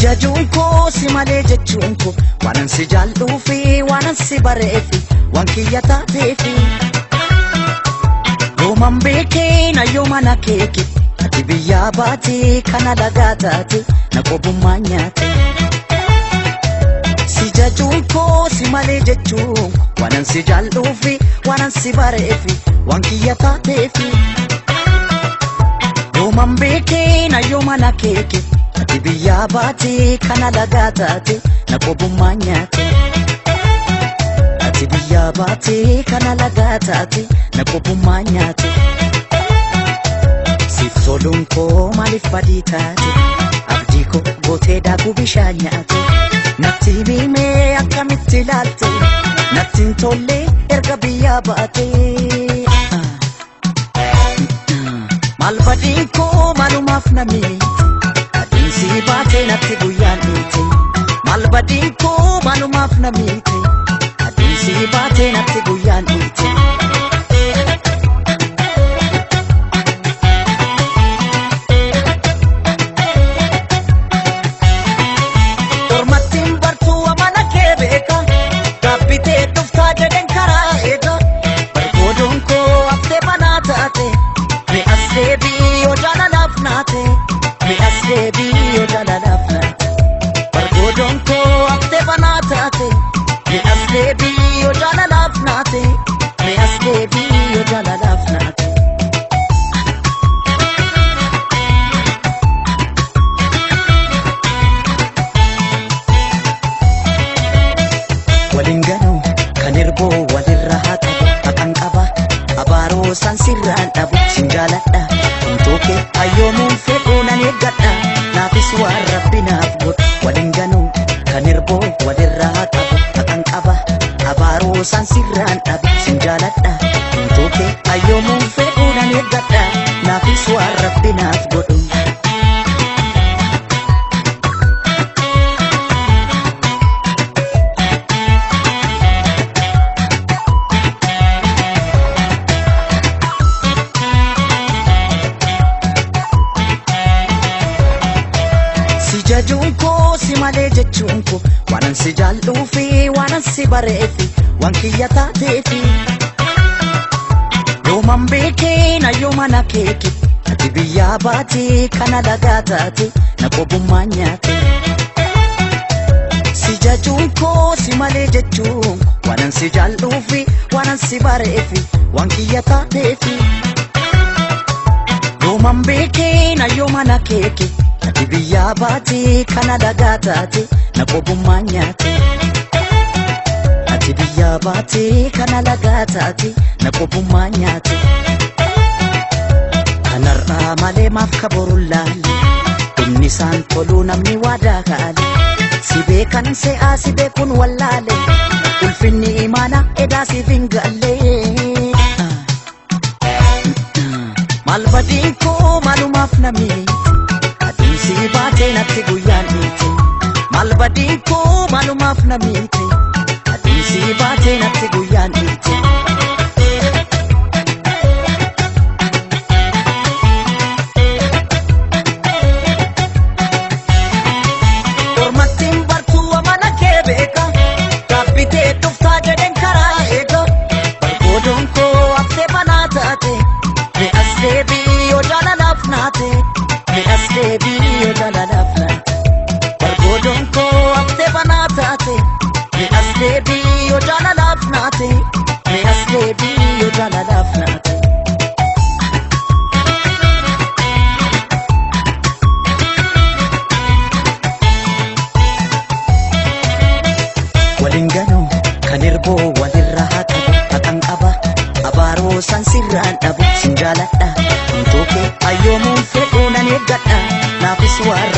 jajuun koo si malee jechuun koo waanan si jaalluu fi waanan si bareefi waan kiyya taateefi yooman beekee na yoomana keeke ati biyyaa baatee kana lagaa taate na qobummaa nyaate si jajuun koo si malee jechuun waanan si jaalluu fi waanan si bareefi waan kiyya taateefi yooman beekee na yoomana keeke ati biyyaa baatee kana lagaa taate na qobummaa nyaate ati biyyaa baatee kana lagaa taate na qobummaa nyaate siif toluun koo maaliif badii taate abdii koo gootee daakuu bishaan nyaate natti himee akkamitti ilaalte natti hin tolle erga biyyaa baatee maal badiin koo maalumaaf namii si baate natti guyyaan dhiite maal badiin koo maalumaaf na miite adii si baate natti guyyaan dhiite ormattiin bartuu amana kee beeka gaabbitee dhuftaa jedhen karaa eega bargoodoon koo haftee banaa taate mi as deebii yoo jaalalaaf naate mi as deebii yoo jaalalaaf naate bargoodoon koo haftee banaa taate mi as deebii yoo jaalalaaf naate mi as deebii yoo jaalalaaf naate waliin ganuu kan erboo walirra haa qabu haqan qaba abaaroo san sirraan dhabu sin jaaladha Toke ayyoomuun fedhuu nan eeggadha naafis waan rabbi naaf godhu waliin ganuu kan erboo walirraa qabu haqan qaba abaaroo san sirraan dhabu sin jaaladha Toke ayyoomuun fedhuu nan eeggadha naafis waan rabbi naaf godhu jajuun koo si malee jechuun koo waanan si jaalluu fi waanan si bareefi waan kiyya taateefi yooman beekee na yoomana keeke ati biyyaa baatee kana lagaa taate na qobummaa nyaate si jajuun koo si malee jechuun waanan si jaalluu fi waanan si bareefi waan kiyya taateefi yooman beekee na yoomana keeke ati biyyaa baatee kana lagaa taate na qobummaa nyaate ati biyyaa baatee kana lagaa taate na qobummaa nyaate kanarraa malee maaf kaboruun laalle inni isaan toluu namni waadaa kaale si beekan se'aa si beekuun wallaale ulfinni imaana edaa siif hin galle maal badiin koo maalumaaf namii si baate natti guyyaan dhiite maal badiin koo maalumaaf na miite adii si baate natti guyyaan dhiite ormattiin bartuu amana kee beeka gaabbitee dhuftaa jedhen karaa eega bargoodoon koo haftee banaa taate mi as deebii yoo jaalalaaf naate mi as deebii yoo jaalalaaf naate bargoodoon koo haftee banaa taate mi as deebii yoo jaalalaaf naate mi as deebii yoo jaalalaaf naate waliin ganuu kan erboo walirra haa qabu haqan qaba abaaroo san sirraan dhabu sin jaaladha Toke ayyoomuun fedhuu nan eeggadha naafis waan